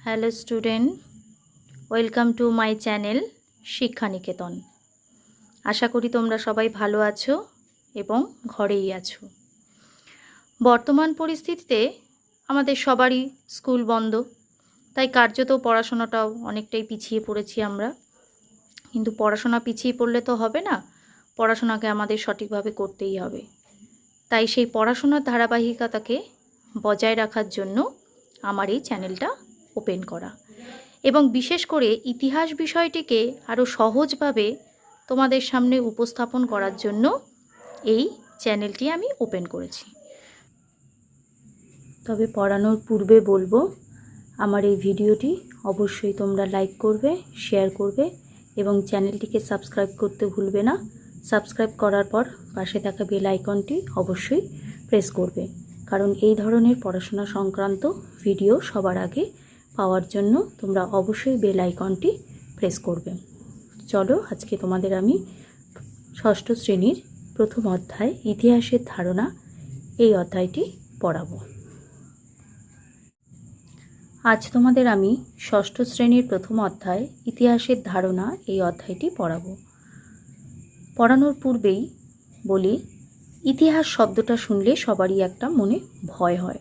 Hello student, welcome to my channel শিক্ষা নিকেতন। আশা করি তোমরা সবাই ভালো আছো এবং ঘরেই আছো। বর্তমান পরিস্থিতিতে আমাদের সবারই স্কুল বন্ধ, তাই কার্যত পড়াশোনাটাও অনেকটাই পিছিয়ে পড়েছি আমরা। কিন্তু পড়াশোনা পিছিয়ে পড়লে তো হবে না, পড়াশোনাকে আমাদের সঠিকভাবে করতেই হবে। তাই সেই পড়াশোনার ধারাবাহিকতাকে বজায় রাখার জন্য আমার এই চ্যানেলটা ওপেন করা, এবং বিশেষ করে ইতিহাস বিষয়টিকে আরও সহজভাবে তোমাদের সামনে উপস্থাপন করার জন্য এই চ্যানেলটি আমি ওপেন করেছি। তবে পড়ানোর পূর্বে বলবো, আমার এই ভিডিওটি অবশ্যই তোমরা লাইক করবে, শেয়ার করবে এবং চ্যানেলটিকে সাবস্ক্রাইব করতে ভুলবে না। সাবস্ক্রাইব করার পর পাশে থাকা বেল আইকনটি অবশ্যই প্রেস করবে, কারণ এই ধরনের পড়াশোনা সংক্রান্ত ভিডিও সবার আগে পাওয়ার জন্য তোমরা অবশ্যই বেল আইকনটি প্রেস করবে। চলো, আজকে তোমাদের আমি ষষ্ঠ শ্রেণীর প্রথম অধ্যায় ইতিহাসের ধারণা এই অধ্যায়টি পড়াবো। আজ তোমাদের আমি ষষ্ঠ শ্রেণীর প্রথম অধ্যায় ইতিহাসের ধারণা এই অধ্যায়টি পড়াবো। পড়ানোর পূর্বেই বলি, ইতিহাস শব্দটা শুনলে সবারই একটা মনে ভয় হয়।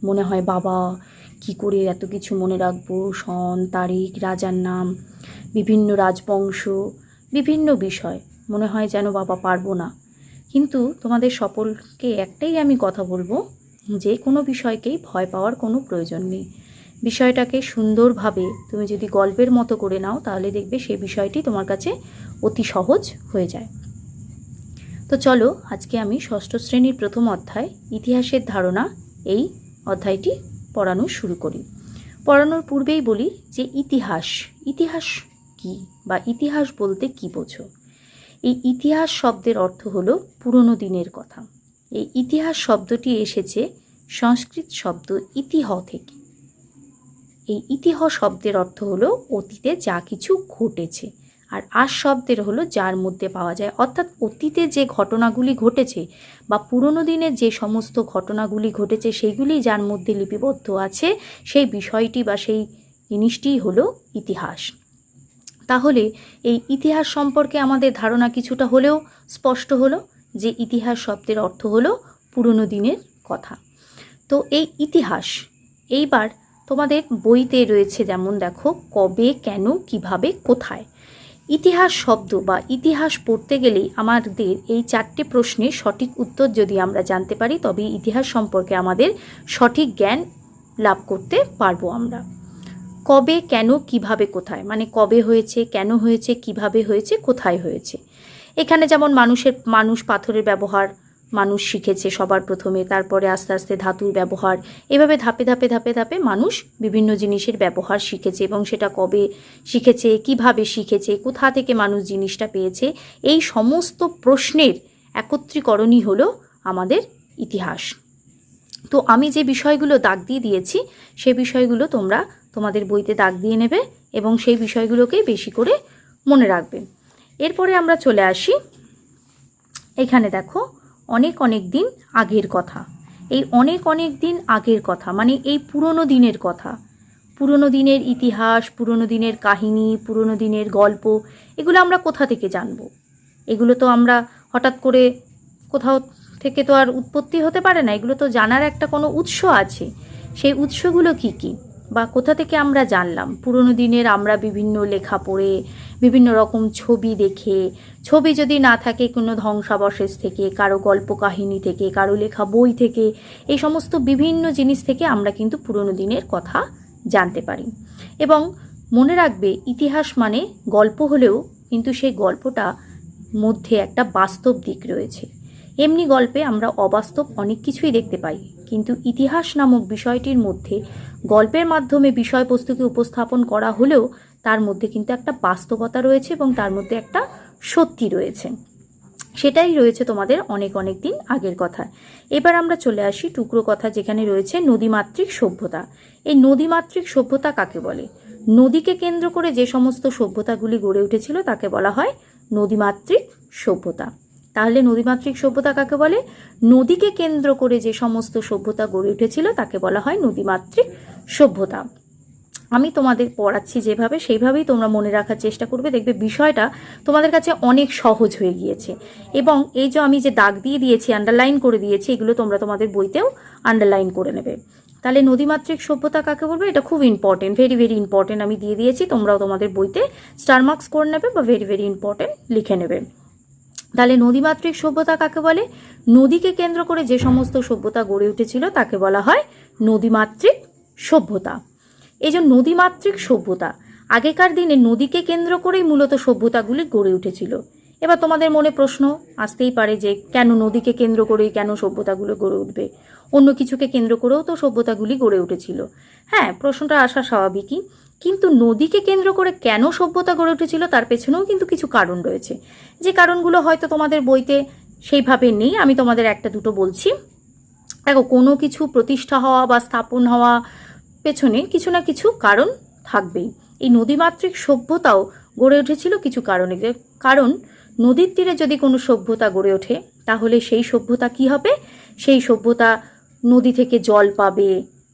মনে হয় বাবা, কি করে এত কিছু মনে রাখবো, সন তারিখ, রাজার নাম, বিভিন্ন রাজবংশ, বিভিন্ন বিষয়, মনে হয় যেন বাবা পারবো না। কিন্তু তোমাদের সকলকে একটাই আমি কথা বলবো, যে কোনো বিষয়কেই ভয় পাওয়ার কোনো প্রয়োজন নেই। বিষয়টাকে সুন্দরভাবে তুমি যদি গল্পের মতো করে নাও, তাহলে দেখবে সেই বিষয়টি তোমার কাছে অতি সহজ হয়ে যায়। তো চলো, আজকে আমি ষষ্ঠ শ্রেণীর প্রথম অধ্যায় ইতিহাসের ধারণা এই অধ্যায়টি পড়ানো শুরু করি। পড়ানোর পূর্বেই বলি যে ইতিহাস কি, বা ইতিহাস বলতে কি বোঝো। এই ইতিহাস শব্দের অর্থ হলো পুরনো দিনের কথা। এই ইতিহাস শব্দটি এসেছে সংস্কৃত শব্দ ইতিহ থেকে। এই ইতিহ শব্দের অর্থ হলো অতীতে যা কিছু ঘটেছে, আর আস শব্দের হলো যার মধ্যে পাওয়া যায়, অর্থাৎ অতীতে যে ঘটনাগুলি ঘটেছে বা পুরনো দিনে যে সমস্ত ঘটনাগুলি ঘটেছে সেইগুলি যার মধ্যে লিপিবদ্ধ আছে, সেই বিষয়টি বা সেই জিনিসটিই হলো ইতিহাস। তাহলে এই ইতিহাস সম্পর্কে আমাদের ধারণা কিছুটা হলেও স্পষ্ট হলো, যে ইতিহাস শব্দের অর্থ হলো পুরনো দিনের কথা। তো এই ইতিহাস এইবার তোমাদের বইতে রয়েছে, যেমন দেখো, কবে, কেন, কিভাবে, কোথায়। ইতিহাস শব্দ বা ইতিহাস পড়তে গেলেই আমাদের এই চারটে প্রশ্নের সঠিক উত্তর যদি আমরা জানতে পারি, তবে ইতিহাস সম্পর্কে আমাদের সঠিক জ্ঞান লাভ করতে পারবো আমরা। কবে, কেন, কিভাবে, কোথায়, মানে কবে হয়েছে, কেন হয়েছে, কিভাবে হয়েছে, কোথায় হয়েছে। এখানে যেমন মানুষ পাথরের ব্যবহার মানুষ শিখেছে সবার প্রথমে, তারপরে আস্তে আস্তে ধাতুর ব্যবহার, এভাবে ধাপে ধাপে ধাপে ধাপে মানুষ বিভিন্ন জিনিসের ব্যবহার শিখেছে, এবং সেটা কবে শিখেছে, কিভাবে শিখেছে, কোথা থেকে মানুষ জিনিসটা পেয়েছে, এই সমস্ত প্রশ্নের একত্রীকরণই হলো আমাদের ইতিহাস। তো আমি যে বিষয়গুলো দাগ দিয়ে দিয়েছি, সেই বিষয়গুলো তোমরা তোমাদের বইতে দাগ দিয়ে নেবে এবং সেই বিষয়গুলোকেই বেশি করে মনে রাখবে। এরপরে আমরা চলে আসি, এখানে দেখো, অনেক দিন আগের কথা। এই অনেক দিন আগের কথা মানে এই পুরনো দিনের কথা, পুরনো দিনের ইতিহাস, পুরনো দিনের কাহিনী, পুরনো দিনের গল্প, এগুলো আমরা কোথা থেকে জানবো? এগুলো তো আমরা হঠাৎ করে কোথাও থেকে তো আর উৎপত্তি হতে পারে না, এগুলো তো জানার একটা কোনো উৎস আছে। সেই উৎসগুলো কি কি বা কোথা থেকে আমরা জানলাম? পুরনো দিনের আমরা বিভিন্ন লেখা পড়ে, বিভিন্ন রকম ছবি দেখে, ছবি যদি না থাকে কোনো ধ্বংসাবশেষ থেকে, কারো গল্প কাহিনী থেকে, কারো লেখা বই থেকে, এই সমস্ত বিভিন্ন জিনিস থেকে আমরা কিন্তু পুরনো দিনের কথা জানতে পারি। এবং মনে রাখবে, ইতিহাস মানে গল্প হলেও কিন্তু সেই গল্পটা মধ্যে একটা বাস্তব দিক রয়েছে। এমনি গল্পে আমরা অবাস্তব অনেক কিছুই দেখতে পাই, কিন্তু ইতিহাস নামক বিষয়টির মধ্যে গল্পের মাধ্যমে বিষয়বস্তুকে উপস্থাপন করা হলেও তার মধ্যে কিন্তু একটা বাস্তবতা রয়েছে এবং তার মধ্যে একটা সত্যি রয়েছে। সেটাই রয়েছে তোমাদের অনেক দিন আগের কথা। এবার আমরা চলে আসি টুকরো কথা, যেখানে রয়েছে নদীমাতৃক সভ্যতা। এই নদীমাতৃক সভ্যতা কাকে বলে? নদীকে কেন্দ্র করে যে সমস্ত সভ্যতাগুলি গড়ে উঠেছিল তাকে বলা হয় নদীমাতৃক সভ্যতা। তাহলে নদীমাতৃক সভ্যতা কাকে বলে? নদীকে কেন্দ্র করে যে সমস্ত সভ্যতা গড়ে উঠেছিল তাকে বলা হয় নদীমাতৃক সভ্যতা। আমি তোমাদের পড়াচ্ছি যেভাবে সেইভাবেই তোমরা মনে রাখার চেষ্টা করবে, দেখবে বিষয়টা তোমাদের কাছে অনেক সহজ হয়ে গিয়েছে। এবং এই যে আমি যে দাগ দিয়ে দিয়েছি, আন্ডারলাইন করে দিয়েছি, এগুলো তোমরা তোমাদের বইতেও আন্ডারলাইন করে নেবে। তাহলে নদীমাতৃক সভ্যতা কাকে বলবে, এটা খুব ইম্পর্টেন্ট, ভেরি ভেরি ইম্পর্টেন্ট আমি দিয়ে দিয়েছি, তোমরাও তোমাদের বইতে স্টার মার্কস করে নেবে বা ভেরি ভেরি ইম্পর্টেন্ট লিখে নেবে। তাহলে নদীমাতৃক সভ্যতা কাকে বলে, নদীকে কেন্দ্র করে যে সমস্ত সভ্যতা গড়ে উঠেছিল তাকে বলা হয় নদীমাতৃক সভ্যতা। এই যে নদীমাতৃক সভ্যতা, আগেকার দিনে নদীকে কেন্দ্র করেই মূলত সভ্যতাগুলি গড়ে উঠেছিল। এবার তোমাদের মনে প্রশ্ন আসতেই পারে যে কেন নদীকে কেন্দ্র করেই কেন সভ্যতাগুলো গড়ে উঠবে, অন্য কিছুকে কেন্দ্র করেও তো সভ্যতাগুলি গড়ে উঠেছিল। হ্যাঁ, প্রশ্নটা আসা স্বাভাবিকই, কিন্তু নদীকে কেন্দ্র করে কেন সভ্যতা গড়ে উঠেছিল তার পেছনেও কিন্তু কিছু কারণ রয়েছে, যে কারণগুলো হয়তো তোমাদের বইতে সেইভাবে নেই, আমি তোমাদের একটা দুটো বলছি। দেখো, কোনো কিছু প্রতিষ্ঠা হওয়া বা স্থাপন হওয়া পেছনে কিছু না কিছু কারণ থাকবেই। এই নদীমাতৃক সভ্যতাও গড়ে উঠেছিল কিছু কারণে। কারণ নদীর তীরে যদি কোনো সভ্যতা গড়ে ওঠে তাহলে সেই সভ্যতা কি হবে, সেই সভ্যতা নদী থেকে জল পাবে,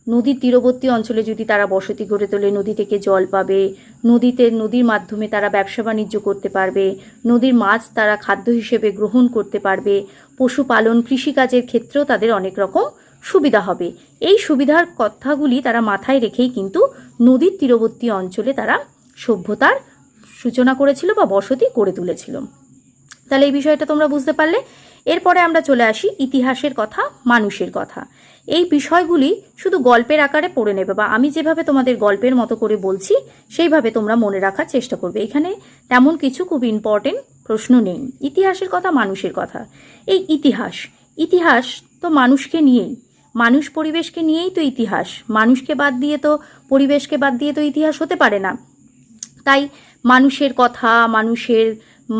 নদীর তীরবর্তী অঞ্চলে যদি তারা বসতি গড়ে তোলে নদী থেকে জল পাবে, নদীর মাধ্যমে তারা ব্যবসা বাণিজ্য করতে পারবে, নদীর মাছ তারা খাদ্য হিসেবে গ্রহণ করতে পারবে, পশুপালন কৃষিকাজের ক্ষেত্রেও তাদের অনেক রকম সুবিধা হবে। এই সুবিধার কথাগুলি তারা মাথায় রেখেই কিন্তু নদীর তীরবর্তী অঞ্চলে তারা সভ্যতার সূচনা করেছিল বা বসতি গড়ে তুলেছিল। তাহলে এই বিষয়টা তোমরা বুঝতে পারলে। এরপরে আমরা চলে আসি ইতিহাসের কথা, মানুষের কথা। এই বিষয়গুলি শুধু গল্পের আকারে পড়ে নেবে, বা আমি যেভাবে তোমাদের গল্পের মতো করে বলছি সেইভাবে তোমরা মনে রাখার চেষ্টা করবে। এখানে তেমন কিছু খুব ইম্পর্টেন্ট প্রশ্ন নেই। ইতিহাসের কথা, মানুষের কথা। এই ইতিহাস তো মানুষকে নিয়েই, মানুষ পরিবেশকে নিয়েই তো ইতিহাস। মানুষকে বাদ দিয়ে তো, পরিবেশকে বাদ দিয়ে তো ইতিহাস হতে পারে না। তাই মানুষের কথা,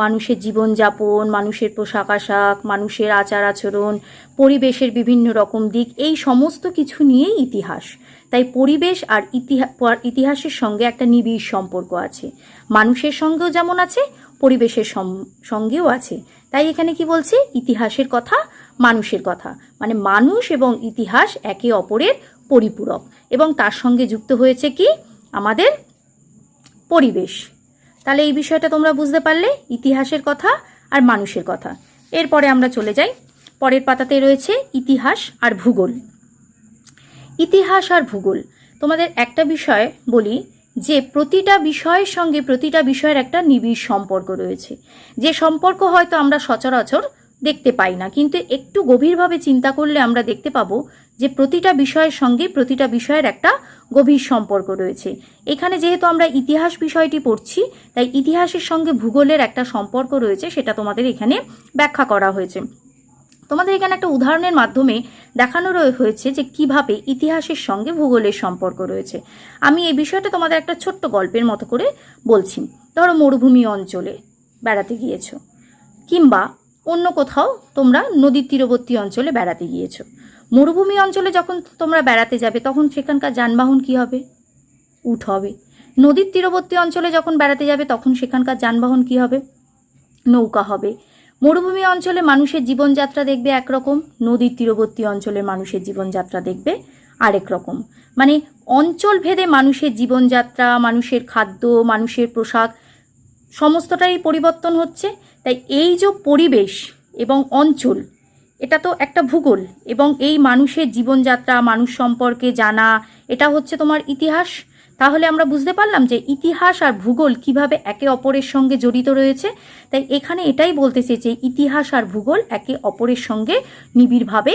মানুষের জীবনযাপন, মানুষের পোশাক আশাক, মানুষের আচার আচরণ, পরিবেশের বিভিন্ন রকম দিক, এই সমস্ত কিছু নিয়েই ইতিহাস। তাই পরিবেশ আর ইতিহাসের সঙ্গে একটা নিবিড় সম্পর্ক আছে। মানুষের সঙ্গেও যেমন আছে, পরিবেশের সঙ্গেও আছে। তাই এখানে কি বলছে, ইতিহাসের কথা, মানুষের কথা, মানে মানুষ এবং ইতিহাস একে অপরের পরিপূরক, এবং তার সঙ্গে যুক্ত হয়েছে কি, আমাদের পরিবেশ। তাহলে এই বিষয়টা তোমরা বুঝতে পারলে, ইতিহাসের কথা আর মানুষের কথা। এরপরে আমরা চলে যাই, পরের পাতাতে রয়েছে ইতিহাস আর ভূগোল। ইতিহাস আর ভূগোল, তোমাদের একটা বিষয় বলি যে প্রতিটা বিষয়ের সঙ্গে প্রতিটা বিষয়ের একটা নিবিড় সম্পর্ক রয়েছে, যে সম্পর্ক হয়তো আমরা সচরাচর দেখতে পাই না, কিন্তু একটু গভীরভাবে চিন্তা করলে আমরা দেখতে পাবো যে প্রতিটা বিষয়ের সঙ্গে প্রতিটা বিষয়ের একটা গভীর সম্পর্ক রয়েছে। এখানে যেহেতু আমরা ইতিহাস বিষয়টি পড়ছি, তাই ইতিহাসের সঙ্গে ভূগোলের একটা সম্পর্ক রয়েছে, সেটা তোমাদের এখানে ব্যাখ্যা করা হয়েছে। তোমাদের এখানে একটা উদাহরণের মাধ্যমে দেখানো হয়েছে যে কিভাবে ইতিহাসের সঙ্গে ভূগোলের সম্পর্ক রয়েছে। আমি এই বিষয়টা তোমাদের একটা ছোট্ট গল্পের মতো করে বলছি। ধরো, মরুভূমি অঞ্চলে বেড়াতে গিয়েছো, কিংবা অন্য কোথাও তোমরা নদীর তীরবর্তী অঞ্চলে বেড়াতে গিয়েছো। মরুভূমি অঞ্চলে যখন তোমরা বেড়াতে যাবে তখন সেখানকার যানবাহন কি হবে, উট হবে। নদীর তীরবর্তী অঞ্চলে যখন বেড়াতে যাবে তখন সেখানকার যানবাহন কি হবে, নৌকা হবে। মরুভূমি অঞ্চলে মানুষের জীবনযাত্রা দেখবে একরকম, নদীর তীরবর্তী অঞ্চলে মানুষের জীবনযাত্রা দেখবে আরেক রকম। মানে অঞ্চল ভেদে মানুষের জীবনযাত্রা, মানুষের খাদ্য, মানুষের পোশাক সমস্তটাই পরিবর্তন হচ্ছে। তাই এই যে পরিবেশ এবং অঞ্চল, এটা তো একটা ভূগোল, এবং এই মানুষের জীবনযাত্রা, মানুষ সম্পর্কে জানা, এটা হচ্ছে তোমার ইতিহাস। তাহলে আমরা বুঝতে পারলাম যে ইতিহাস আর ভূগোল কিভাবে একে অপরের সঙ্গে জড়িত রয়েছে। তাই এখানে এটাই বলতে চেয়েছে, ইতিহাস আর ভূগোল একে অপরের সঙ্গে নিবিড়ভাবে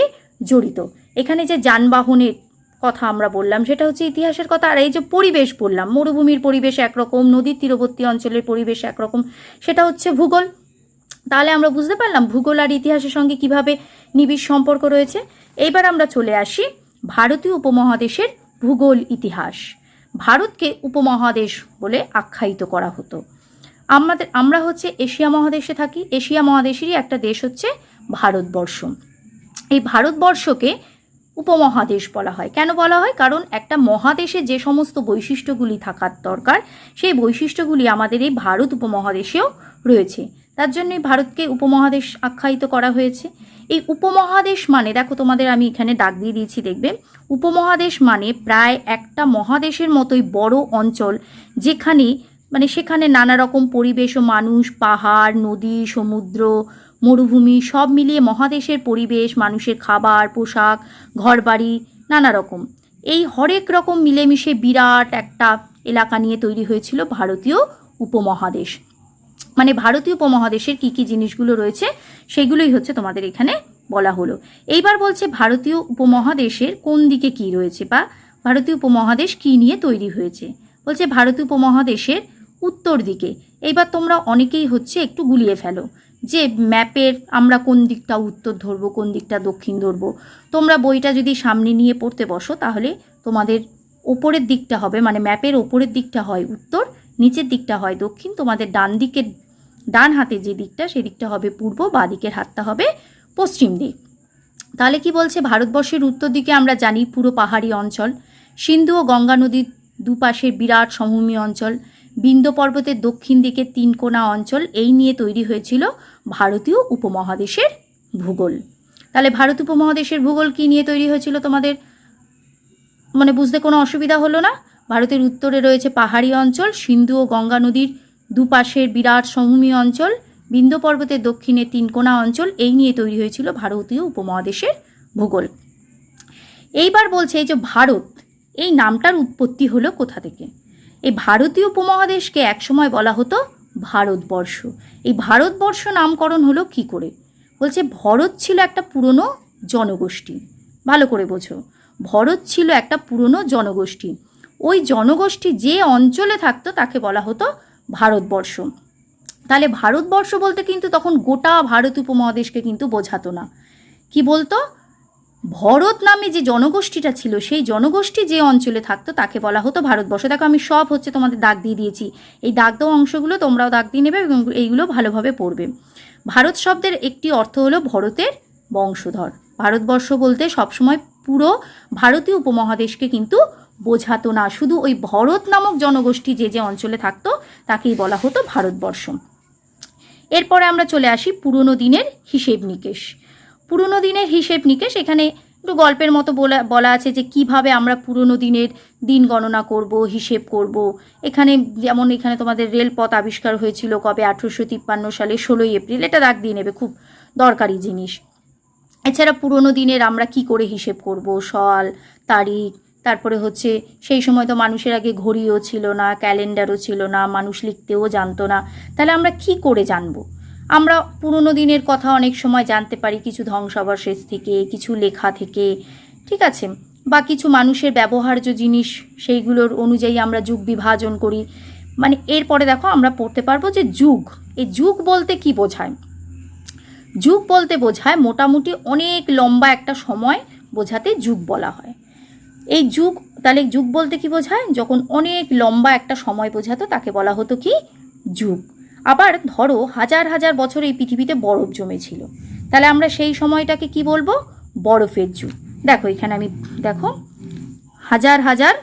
জড়িত। এখানে যে যানবাহনের কথা আমরা বললাম সেটা হচ্ছে ইতিহাসের কথা, আর এই যে পরিবেশ বললাম, মরুভূমির পরিবেশ একরকম, নদীর তীরবর্তী অঞ্চলের পরিবেশ একরকম, সেটা হচ্ছে ভূগোল। তাহলে আমরা বুঝতে পারলাম ভূগোল আর ইতিহাসের সঙ্গে কিভাবে নিবিড় সম্পর্ক রয়েছে। এইবার আমরা চলে আসি ভারতীয় উপমহাদেশের ভূগোল ইতিহাস। ভারতকে উপমহাদেশ বলে আখ্যায়িত করা হতো। আমরা হচ্ছে এশিয়া মহাদেশে থাকি, এশিয়া মহাদেশেরই একটা দেশ হচ্ছে ভারতবর্ষ। এই ভারতবর্ষকে উপমহাদেশ বলা হয়। কেন বলা হয়? কারণ একটা মহাদেশে যে সমস্ত বৈশিষ্ট্যগুলি থাকার দরকার সেই বৈশিষ্ট্যগুলি আমাদের এই ভারত উপমহাদেশেও রয়েছে। তার জন্যই ভারতকে উপমহাদেশ আখ্যায়িত করা হয়েছে। এই উপমহাদেশ মানে দেখো তোমাদের আমি এখানে দাগ দিয়ে দিয়েছি, দেখবে উপমহাদেশ মানে প্রায় একটা মহাদেশের মতোই বড় অঞ্চল, যেখানে মানে সেখানে নানা রকম পরিবেশ ও মানুষ, পাহাড়, নদী, সমুদ্র, মরুভূমি সব মিলিয়ে মহাদেশের পরিবেশ, মানুষের খাবার, পোশাক, ঘরবাড়ি নানা রকম, এই হরেক রকম মিলেমিশে বিরাট একটা এলাকা নিয়ে তৈরি হয়েছিল ভারতীয় উপমহাদেশ। মানে ভারতীয় উপমহাদেশের কী কী জিনিসগুলো রয়েছে সেগুলোই হচ্ছে তোমাদের এখানে বলা হলো। এইবার বলছে ভারতীয় উপমহাদেশের কোন দিকে কি রয়েছে, বা ভারতীয় উপমহাদেশ কী নিয়ে তৈরি হয়েছে। বলছে ভারতীয় উপমহাদেশের উত্তর দিকে। এইবার তোমরা অনেকেই হচ্ছে একটু গুলিয়ে ফেলো যে ম্যাপের আমরা কোন দিকটা উত্তর ধরবো, কোন দিকটা দক্ষিণ ধরবো। তোমরা বইটা যদি সামনে নিয়ে পড়তে বসো তাহলে তোমাদের ওপরের দিকটা হবে, মানে ম্যাপের ওপরের দিকটা হয় উত্তর, নিচের দিকটা হয় দক্ষিণ, তোমাদের ডান হাতে যে দিকটা সেই দিকটা হবে পূর্ব, বাঁ দিকের হাতটা হবে পশ্চিম দিক। তাহলে কি বলছে, ভারতবর্ষের উত্তর দিকে আমরা জানি পুরো পাহাড়ি অঞ্চল, সিন্ধু ও গঙ্গা নদীর দুপাশের বিরাট সমভূমি অঞ্চল, বিন্ধ্য পর্বতের দক্ষিণ দিকে 3 কোনা অঞ্চল, এই নিয়ে তৈরি হয়েছিল ভারতীয় উপমহাদেশের ভূগোল। তাহলে ভারত উপমহাদেশের ভূগোল কি নিয়ে তৈরি হয়েছিল তোমাদের মানে বুঝতে কোনো অসুবিধা হলো না? ভারতের উত্তরে রয়েছে পাহাড়ি অঞ্চল, সিন্ধু ও গঙ্গা নদীর দুপাশের বিরাট সমভূমি অঞ্চল, বিন্ধ্য পর্বতের দক্ষিণে 3 কোনা অঞ্চল, এই নিয়ে তৈরি হয়েছিল ভারতীয় উপমহাদেশের ভূগোল। এইবার বলছে এই যে ভারত, এই নামটার উৎপত্তি হলো কোথা থেকে। এই ভারতীয় উপমহাদেশকে একসময় বলা হতো ভারতবর্ষ। এই ভারতবর্ষ নামকরণ হলো কি করে? বলছে ভরত ছিল একটা পুরনো জনগোষ্ঠী। ভালো করে বোঝো, ভরত ছিল একটা পুরনো জনগোষ্ঠী। ওই জনগোষ্ঠী যে অঞ্চলে থাকতো তাকে বলা হতো ভারতবর্ষ। তাহলে ভারতবর্ষ বলতে কিন্তু তখন গোটা ভারত উপমহাদেশকে কিন্তু বোঝাতো না। কি বলতো, ভরত নামে যে জনগোষ্ঠীটা ছিল সেই জনগোষ্ঠী যে অঞ্চলে থাকতো তাকে বলা হতো ভারতবর্ষ। দেখো আমি সব হচ্ছে তোমাদের দাগ দিয়ে দিয়েছি, এই দাগ দেওয়া অংশগুলো তোমরাও দাগ দিয়ে নেবে এবং এইগুলো ভালোভাবে পড়বে। ভারত শব্দের একটি অর্থ হলো ভরতের বংশধর। ভারতবর্ষ বলতে সবসময় পুরো ভারতীয় উপমহাদেশকে কিন্তু বোঝাতো না, শুধু ওই ভরত নামক জনগোষ্ঠী যে যে অঞ্চলে থাকতো তাকেই বলা হতো ভারতবর্ষ। এরপরে আমরা চলে আসি পুরনো দিনের হিসেব নিকেশ। পুরনো দিনের হিসেব নিকেশ, এখানে একটু গল্পের মতো বলা আছে যে কিভাবে আমরা পুরনো দিনের দিন গণনা করব, হিসেব করব। এখানে যেমন এখানে তোমাদের রেলপথ আবিষ্কার হয়েছিল কবে, 1853 সালে 16ই এপ্রিল, এটা দাগ দিয়ে নেবে, খুব দরকারি জিনিস। এছাড়া পুরনো দিনের আমরা কি করে হিসেব করব, সাল, তারিখ, তারপরে হচ্ছে সেই সময় তো মানুষের আগে ঘড়িও ছিল না, ক্যালেন্ডারও ছিল না, মানুষ লিখতেও জানতো না। তাহলে আমরা কি করে জানবো? আমরা পুরনো দিনের কথা অনেক সময় জানতে পারি কিছু ধ্বংসাবশেষ থেকে, কিছু লেখা থেকে, ঠিক আছে, বা কিছু মানুষের ব্যবহার্য জিনিস সেইগুলোর অনুযায়ী আমরা যুগ বিভাজন করি। মানে এরপরে দেখো আমরা পড়তে পারবো যে যুগ, এই যুগ বলতে কি বোঝায়। যুগ বলতে বোঝায় মোটামুটি অনেক লম্বা একটা সময় বোঝাতে যুগ বলা হয়। এই যুগ, তাহলে যুগ বলতে কি বোঝায়, যখন অনেক লম্বা একটা সময় বোঝাতো তাকে বলা হতো কি যুগ। আবার ধরো হাজার হাজার বছর এই পৃথিবীতে বরফ জমেছিল, তাহলে আমরা সেই সময়টাকে কি বলবো, বরফের যুগ। দেখো এখানে আমি দেখো হাজার হাজার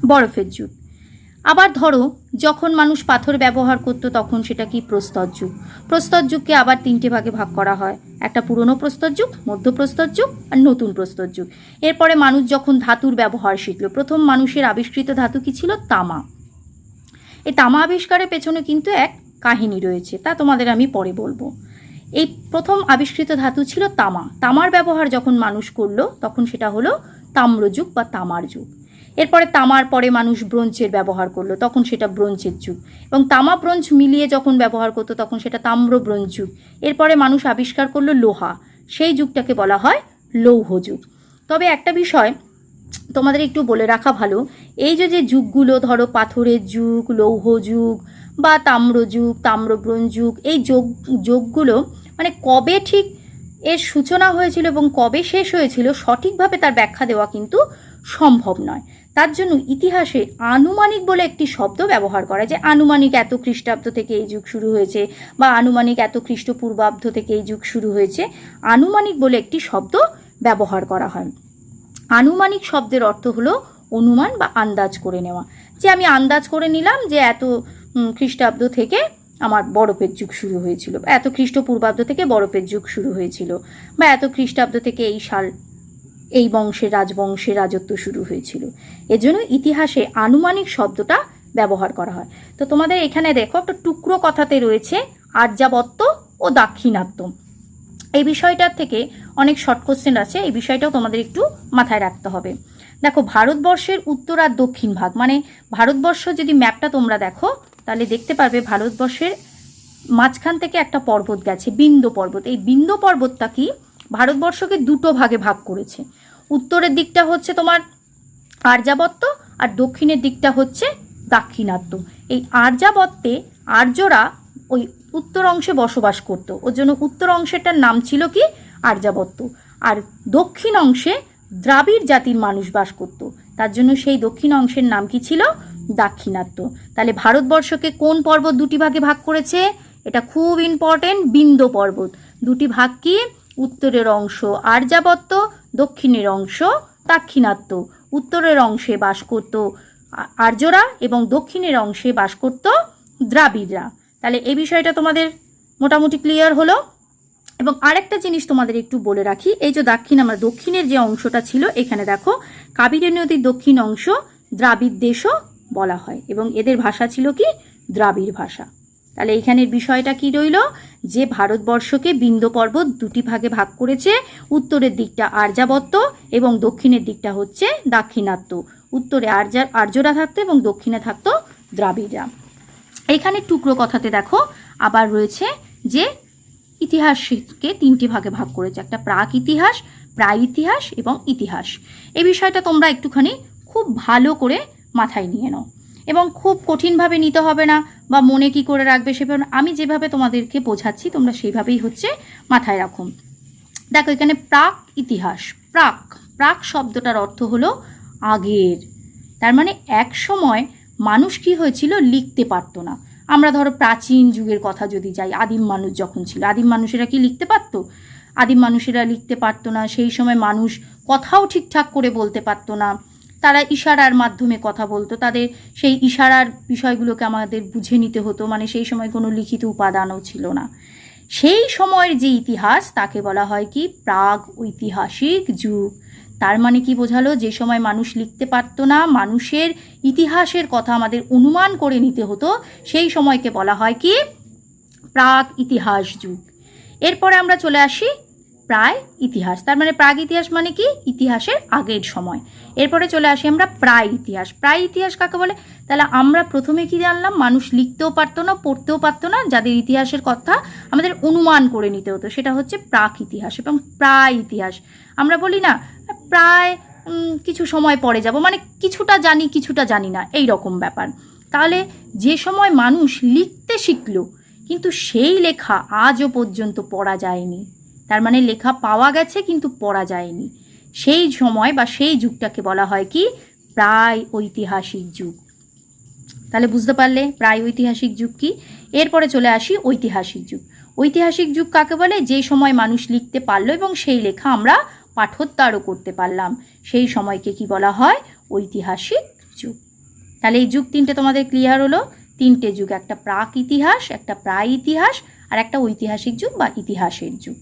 বরফের যুগ। আবার ধরো যখন মানুষ পাথর ব্যবহার করতো তখন সেটা কি প্রস্তর যুগ। প্রস্তর যুগকে আবার 3টে ভাগে ভাগ করা হয়, একটা পুরনো প্রস্তর যুগ, মধ্যপ্রস্তর যুগ আর নতুন প্রস্তর যুগ। এরপরে মানুষ যখন ধাতুর ব্যবহার শিখলো, প্রথম মানুষের আবিষ্কৃত ধাতু কি ছিল, তামা। এই তামা আবিষ্কারের পেছনে কিন্তু এক কাহিনী রয়েছে, তা তোমাদের আমি পরে বলবো। এই প্রথম আবিষ্কৃত ধাতু ছিল তামা। তামার ব্যবহার যখন মানুষ করলো তখন সেটা হলো তাম্রযুগ বা তামার যুগ। এরপরে তামার পরে মানুষ ব্রোঞ্জের ব্যবহার করলো, তখন সেটা ব্রোঞ্জের যুগ। এবং তামা ব্রোঞ্জ মিলিয়ে যখন ব্যবহার করতো তখন সেটা তাম্র ব্রোঞ্জ যুগ। এরপরে মানুষ আবিষ্কার করলো লোহা, সেই যুগটাকে বলা হয় লৌহ যুগ। তবে একটা বিষয় তোমাদের একটু বলে রাখা ভালো, এই যে যে যুগগুলো ধরো পাথরের যুগ, লৌহ যুগ বা তাম্র যুগ, তাম্র ব্রোঞ্জ যুগ, এই যুগগুলো মানে কবে ঠিক এর সূচনা হয়েছিল এবং কবে শেষ হয়েছিল সঠিকভাবে তার ব্যাখ্যা দেওয়া কিন্তু সম্ভব নয়। তার জন্য ইতিহাসে আনুমানিক বলে একটি শব্দ ব্যবহার করা, যে আনুমানিক এত খ্রিস্টাব্দ থেকে এই যুগ শুরু হয়েছে বা আনুমানিক এত খ্রিস্টপূর্বাব্দ থেকে এই যুগ শুরু হয়েছে, আনুমানিক বলে একটি শব্দ ব্যবহার করা হয়। আনুমানিক শব্দের অর্থ হলো অনুমান বা আন্দাজ করে নেওয়া, যে আমি আন্দাজ করে নিলাম যে এত খ্রিস্টাব্দ থেকে আমার বরফের যুগ শুরু হয়েছিল, বা এত খ্রিস্টপূর্বাব্দ থেকে বরফের যুগ শুরু হয়েছিল, বা এত খ্রিস্টাব্দ থেকে এই সাল এই বংশের রাজবংশের রাজত্ব শুরু হয়েছিল। এজন্য ইতিহাসে আনুমানিক শব্দটা ব্যবহার করা হয়। তো তোমাদের এখানে দেখো একটা টুকরো কথাতে রয়েছে আর্যাবর্ত ও দাক্ষিণাত্য। এই বিষয়টার থেকে অনেক শর্ট কোশ্চেন আছে, এই বিষয়টাও তোমাদের একটু মাথায় রাখতে হবে। দেখো, ভারতবর্ষের উত্তর আর দক্ষিণ ভাগ, মানে ভারতবর্ষ যদি ম্যাপটা তোমরা দেখো তাহলে দেখতে পারবে ভারতবর্ষের মাঝখান থেকে একটা পর্বত গেছে, বিন্ধ্য পর্বত। এই বিন্ধ্য পর্বতটা কি ভারতবর্ষকে দুটো ভাগে ভাগ করেছে। উত্তরের দিকটা হচ্ছে তোমার আর্যাবর্ত আর দক্ষিণের দিকটা হচ্ছে দাক্ষিণাত্য। এই আর্যাবর্তে আর্যরা ওই উত্তর অংশে বসবাস করতো, ওর জন্য উত্তর অংশেরটার নাম ছিল কি আর্যাবর্ত। আর দক্ষিণ অংশে দ্রাবিড় জাতির মানুষ বাস করতো, তার জন্য সেই দক্ষিণ অংশের নাম কি ছিল দাক্ষিণাত্য। তাহলে ভারতবর্ষকে কোন পর্বত দুটি ভাগে ভাগ করেছে? এটা খুব ইম্পর্টেন্ট, বিন্ধ্য পর্বত। দুটি ভাগ কি? উত্তরের অংশ আর্যাবর্ত, দক্ষিণের অংশ দাক্ষিণাত্য। উত্তরের অংশে বাস করত আর্যরা এবং দক্ষিণের অংশে বাস করত দ্রাবিড়রা। তাহলে এই বিষয়টা তোমাদের মোটামুটি ক্লিয়ার হলো। এবং আরেকটা জিনিস তোমাদের একটু বলে রাখি, এই যে দক্ষিণের যে অংশটা ছিল, এখানে দেখো কাবেরী নদীর দক্ষিণ অংশ দ্রাবিড় দেশও বলা হয় এবং এদের ভাষা ছিল কি দ্রাবিড় ভাষা। তাহলে এইখানের বিষয়টা কি রইল, যে ভারতবর্ষকে বিন্ধ্য পর্বত দুটি ভাগে ভাগ করেছে। উত্তরের দিকটা আর্যাবর্ত এবং দক্ষিণের দিকটা হচ্ছে দাক্ষিণাত্য। উত্তরে আর্যরা থাকতো এবং দক্ষিণে থাকতো দ্রাবিড়রা। এখানে টুকরো কথাতে দেখো আবার রয়েছে যে ইতিহাসকে তিনটি ভাগে ভাগ করেছে, একটা প্রাক ইতিহাস, প্রায় ইতিহাস এবং ইতিহাস। এই বিষয়টা তোমরা একটুখানি খুব ভালো করে মাথায় নিয়ে নাও এবং খুব কঠিনভাবে নিতে হবে না, বা মনে কি করে রাখবে সেভাবে আমি যেভাবে তোমাদেরকে বোঝাচ্ছি তোমরা সেইভাবেই হচ্ছে মাথায় রাখো। দেখো এখানে প্রাক ইতিহাস, প্রাক শব্দটার অর্থ হলো আগের। তার মানে এক সময় মানুষ কি হয়েছিল, লিখতে পারতো না। আমরা ধরো প্রাচীন যুগের কথা যদি যাই, আদিম মানুষ যখন ছিল, আদিম মানুষেরা কি লিখতে পারতো? আদিম মানুষেরা লিখতে পারতো না। সেই সময় মানুষ কথাও ঠিকঠাক করে বলতে পারতো না, তারা ইশারার মাধ্যমে কথা বলতো। তাদের সেই ইশারার বিষয়গুলোকে আমাদের বুঝে নিতে হতো, মানে সেই সময় কোনো লিখিত উপাদানও ছিল না। সেই সময়ের যে ইতিহাস তাকে বলা হয় কি প্রাগ ঐতিহাসিক যুগ। তার মানে কি বোঝালো, যে সময় মানুষ লিখতে পারতো না, মানুষের ইতিহাসের কথা আমাদের অনুমান করে নিতে হতো, সেই সময়কে বলা হয় কি প্রাগ ইতিহাস যুগ। এরপরে আমরা চলে আসি প্রায় ইতিহাস। তার মানে প্রাগ ইতিহাস মানে কি ইতিহাসের আগের সময়। এরপরে চলে আসি আমরা প্রায় ইতিহাস। প্রায় ইতিহাস কাকে বলে? তাহলে আমরা প্রথমে কি জানলাম, মানুষ লিখতেও পারতো না, পড়তেও পারতো না, যাদের ইতিহাসের কথা আমাদের অনুমান করে নিতে হতো, সেটা হচ্ছে প্রাক ইতিহাস। এবং প্রায় ইতিহাস আমরা বলি না প্রায় কিছু সময় পরে যাব, মানে কিছুটা জানি কিছুটা জানি না, এই রকম ব্যাপার। তাহলে যে সময় মানুষ লিখতে শিখলো কিন্তু সেই লেখা আজও পর্যন্ত পড়া যায়নি, তার মানে লেখা পাওয়া গেছে কিন্তু পড়া যায়নি, সেই সময় বা সেই যুগটাকে বলা হয় কি প্রায় ঐতিহাসিক যুগ। তাহলে বুঝতে পারলে প্রায় ঐতিহাসিক যুগ কি। এরপরে চলে আসি ঐতিহাসিক যুগ। ঐতিহাসিক যুগ কাকে বলে? যে সময় মানুষ লিখতে পারলো এবং সেই লেখা আমরা পাঠোদ্ধারও করতে পারলাম, সেই সময়কে কি বলা হয় ঐতিহাসিক যুগ। তাহলে এই যুগ তিনটে তোমাদের ক্লিয়ার হলো। তিনটে যুগ, একটা প্রাক ইতিহাস, একটা প্রায় ইতিহাস আর একটা ঐতিহাসিক যুগ বা ইতিহাসের যুগ।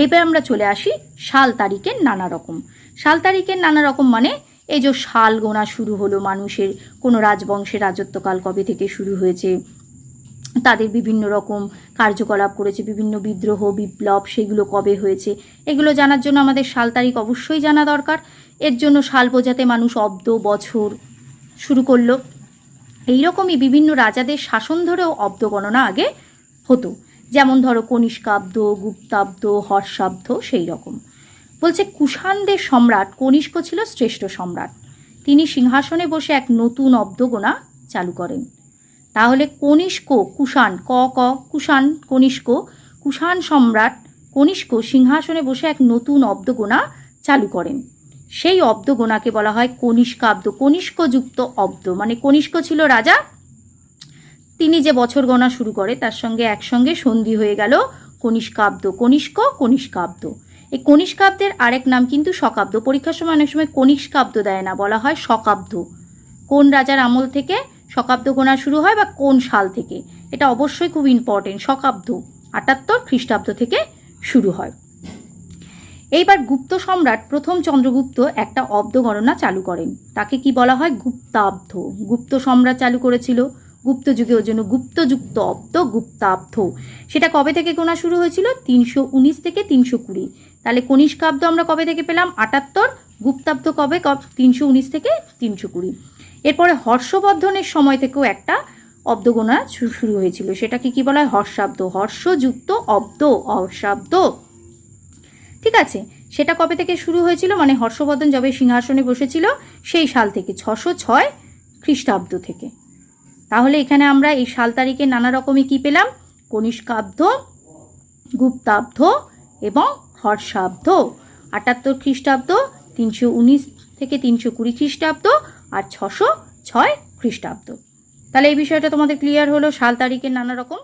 এবার আমরা চলে আসি সাল তারিখের নানা রকম। সাল তারিখের নানা রকম মানে এই যে সাল গোনা শুরু হলো, মানুষের কোনো রাজবংশের রাজত্বকাল কবে থেকে শুরু হয়েছে, তাদের বিভিন্ন রকম কার্যকলাপ করেছে, বিভিন্ন বিদ্রোহ বিপ্লব সেগুলো কবে হয়েছে, এগুলো জানার জন্য আমাদের সাল তারিখ অবশ্যই জানা দরকার। এর জন্য সাল বোঝাতে মানুষ অব্দ বছর শুরু করলো। এইরকমই বিভিন্ন রাজাদের শাসন ধরেও অব্দ গণনা আগে হতো, যেমন ধরো কনিষ্কাব্দ, গুপ্তাব্দ, হর্ষাব্দ, সেই রকম। বলছে কুষাণদের সম্রাট কনিষ্ক ছিল শ্রেষ্ঠ সম্রাট, তিনি সিংহাসনে বসে এক নতুন অব্দ গোনা চালু করেন। তাহলে কনিষ্ক কুষাণ কুষাণ কনিষ্ক, কুষাণ সম্রাট কনিষ্ক সিংহাসনে বসে এক নতুন অব্দ গোনা চালু করেন। সেই অব্দ গোনাকে বলা হয় কনিষ্কাব্দ, কনিষ্কযুক্ত অব্দ। মানে কনিষ্ক ছিল রাজা, তিনি যে বছর গণনা শুরু করে তার সঙ্গে একসঙ্গে সন্ধি হয়ে গেল কনিষ্কাব্দ, কনিষ্কাব্দ। এই কনিষ্কাব্দের আরেক নাম কিন্তু শকাব্দ। পরীক্ষার সময় অনেক সময় কনিষ্কাব্দ দেয় না, বলা হয় শকাব্দ। কোন রাজার আমল থেকে? শকাব্দ গোনা শুরু হয় বা কোন সাল থেকে, এটা অবশ্যই খুব ইম্পর্টেন্ট। শকাব্দ 78 খ্রিস্টাব্দ থেকে শুরু হয়। এইবার গুপ্ত সম্রাট প্রথম চন্দ্রগুপ্ত একটা অব্দ গণনা চালু করেন, তাকে কি বলা হয়? গুপ্তাব্দ। গুপ্ত সম্রাট চালু করেছিল গুপ্ত যুগে, ওর জন্য গুপ্তযুক্ত অব্দ গুপ্তাব্দ। সেটা কবে থেকে গোনা শুরু হয়েছিল? 319 থেকে 320। তাহলে কনিষ্কাব্দ আমরা কবে থেকে পেলাম? 78। গুপ্তাব্দ কবে? 319 থেকে 320। এরপরে হর্ষবর্ধনের সময় থেকেও একটা অব্দ গোনা শুরু হয়েছিল, সেটাকে কি বলা হয়? হর্ষাব্দ। হর্ষযুক্ত অব্দ, হর্ষাব্দ। ঠিক আছে, সেটা কবে থেকে শুরু হয়েছিল? মানে হর্ষবর্ধন যবে সিংহাসনে বসেছিল সেই সাল থেকে, 606 খ্রিস্টাব্দ থেকে। তাহলে এখানে আমরা এই সাল তারিখে নানা রকমই কি পেলাম? কনিষ্কাব্দ, গুপ্তাব্দ এবং হর্ষাব্দ। 78 খ্রিস্টাব্দ, 319 থেকে 320 খ্রিস্টাব্দ আর 606 খ্রিস্টাব্দ। তাহলে এই বিষয়টা তোমাদের ক্লিয়ার হলো, সাল তারিখের নানা রকম।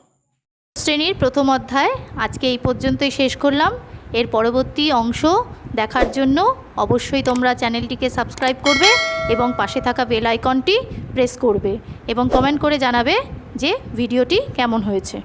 শ্রেণীর প্রথম অধ্যায় আজকে এই পর্যন্তই শেষ করলাম। এর পরবর্তী অংশ দেখার জন্য অবশ্যই তোমরা চ্যানেলটিকে সাবস্ক্রাইব করবে এবং পাশে থাকা বেল আইকনটি প্রেস করবে এবং কমেন্ট করে জানাবে যে ভিডিওটি কেমন হয়েছে।